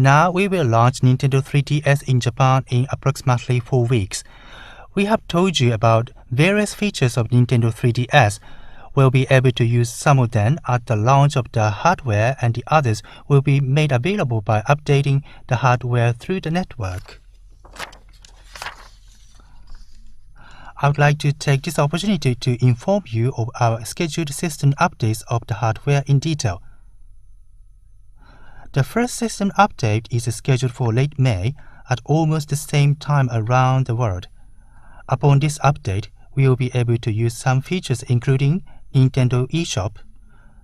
Now we will launch Nintendo 3DS in Japan in approximately 4 weeks. We have told you about various features of Nintendo 3DS. We'll be able to use some of them at the launch of the hardware, and the others will be made available by updating the hardware through the network. I would like to take this opportunity to inform you of our scheduled system updates of the hardware in detail. The first system update is scheduled for late May at almost the same time around the world. Upon this update, we will be able to use some features including Nintendo eShop,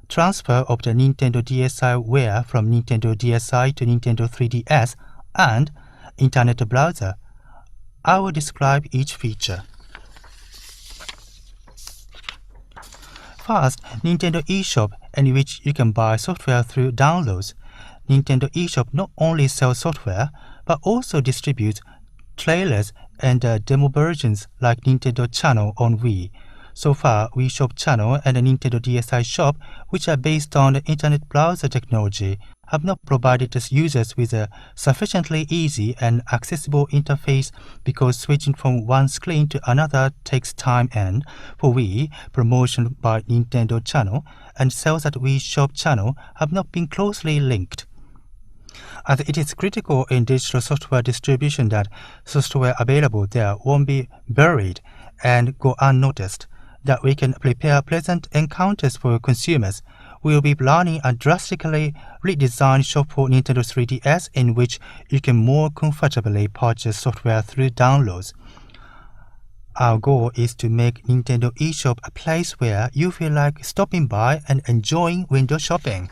transfer of the Nintendo DSiWare from Nintendo DSi to Nintendo 3DS, and Internet browser. I will describe each feature. First, Nintendo eShop, in which you can buy software through downloads. Nintendo eShop not only sells software, but also distributes trailers and demo versions like Nintendo Channel on Wii. So far, Wii Shop Channel and the Nintendo DSi Shop, which are based on the Internet browser technology, have not provided its users with a sufficiently easy and accessible interface because switching from one screen to another takes time, and for Wii, promotion by Nintendo Channel and sales at Wii Shop Channel have not been closely linked. As it is critical in digital software distribution that software available there won't be buried and go unnoticed, that we can prepare pleasant encounters for consumers, we will be planning a drastically redesigned shop for Nintendo 3DS in which you can more comfortably purchase software through downloads. Our goal is to make Nintendo eShop a place where you feel like stopping by and enjoying window shopping.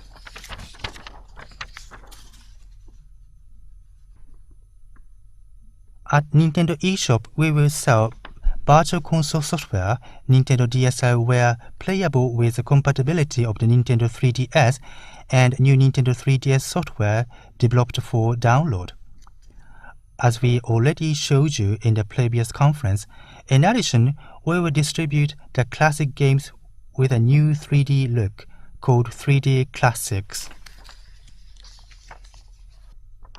At Nintendo eShop, we will sell Virtual Console software, Nintendo DSiWare playable with the compatibility of the Nintendo 3DS, and new Nintendo 3DS software developed for download. As we already showed you in the previous conference, in addition, we will distribute the classic games with a new 3D look called 3D Classics.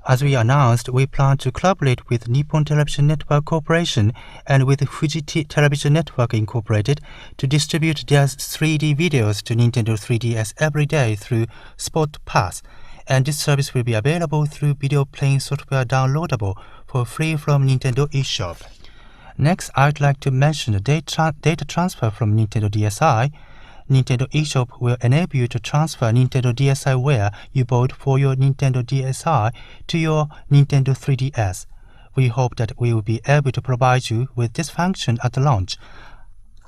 As we announced, we plan to collaborate with Nippon Television Network Corporation and with Fuji Television Network Incorporated to distribute their 3D videos to Nintendo 3DS every day through Spot Pass, and this service will be available through video playing software downloadable for free from Nintendo eShop. Next, I'd like to mention the data transfer from Nintendo DSi. Nintendo eShop will enable you to transfer Nintendo DSiWare you bought for your Nintendo DSi to your Nintendo 3DS. We hope that we will be able to provide you with this function at launch.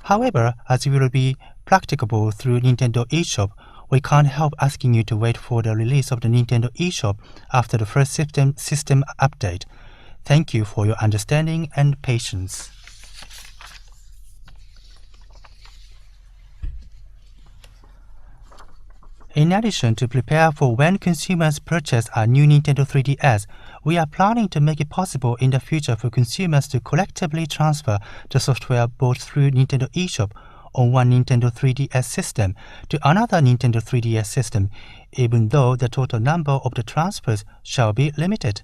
However, as it will be practicable through Nintendo eShop, we can't help asking you to wait for the release of the Nintendo eShop after the first system update. Thank you for your understanding and patience. In addition to prepare for when consumers purchase a new Nintendo 3DS, we are planning to make it possible in the future for consumers to collectively transfer the software bought through Nintendo eShop on one Nintendo 3DS system to another Nintendo 3DS system, even though the total number of the transfers shall be limited.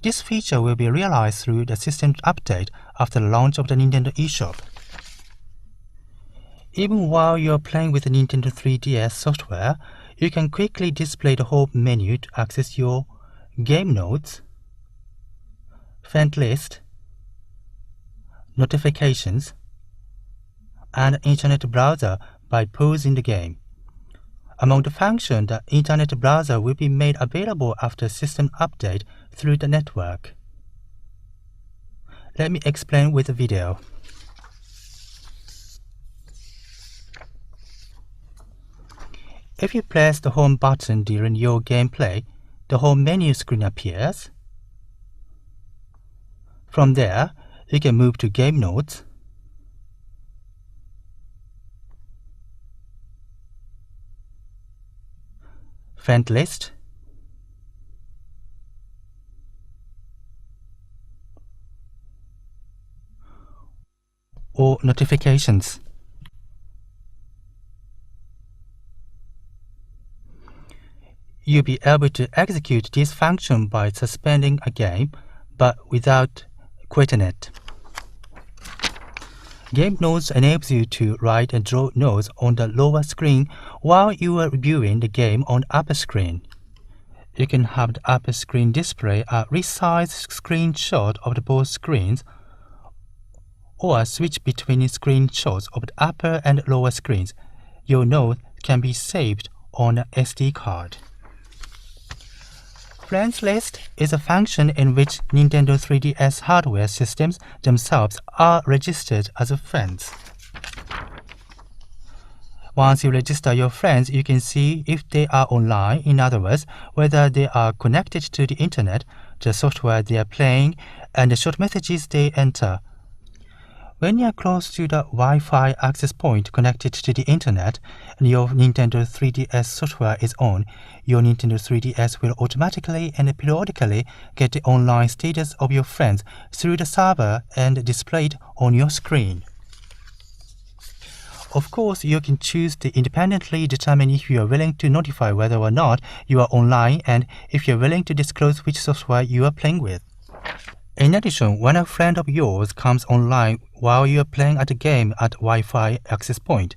This feature will be realized through the system update after the launch of the Nintendo eShop. Even while you're playing with the Nintendo 3DS software, you can quickly display the home menu to access your game notes, friend list, notifications, and Internet browser by pausing the game. Among the functions, the Internet browser will be made available after system update through the network. Let me explain with a video. If you press the home button during your gameplay, the home menu screen appears. From there, you can move to Game Notes, Friend List, or Notifications. You'll be able to execute this function by suspending a game, but without quitting it. Game nodes enables you to write and draw notes on the lower screen while you are reviewing the game on the upper screen. You can have the upper screen display a resized screenshot of the both screens, or switch between screenshots of the upper and lower screens. Your note can be saved on an SD card. Friends List is a function in which Nintendo 3DS hardware systems themselves are registered as friends. Once you register your friends, you can see if they are online, in other words, whether they are connected to the internet, the software they are playing, and the short messages they enter. When you are close to the Wi-Fi access point connected to the internet and your Nintendo 3DS software is on, your Nintendo 3DS will automatically and periodically get the online status of your friends through the server and displayed on your screen. Of course, you can choose to independently determine if you are willing to notify whether or not you are online and if you are willing to disclose which software you are playing with. In addition, when a friend of yours comes online while you are playing at a game at Wi-Fi access point,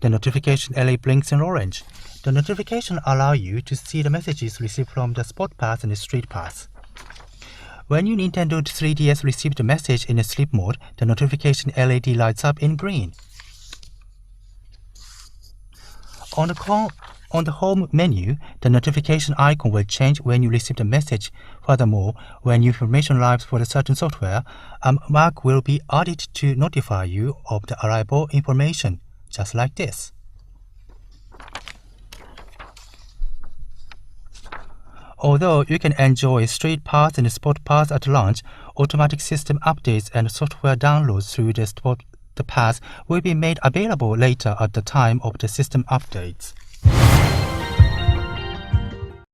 the notification LED blinks in orange. The notification allows you to see the messages received from the Spot Pass and the Street Pass. When your Nintendo 3DS receives a message in a sleep mode, the notification LED lights up in green. On the home menu, the notification icon will change when you receive the message. Furthermore, when your information arrives for a certain software, a mark will be added to notify you of the arrival information, just like this. Although you can enjoy Street Pass and Spot Pass at launch, automatic system updates and software downloads through the Pass will be made available later at the time of the system updates.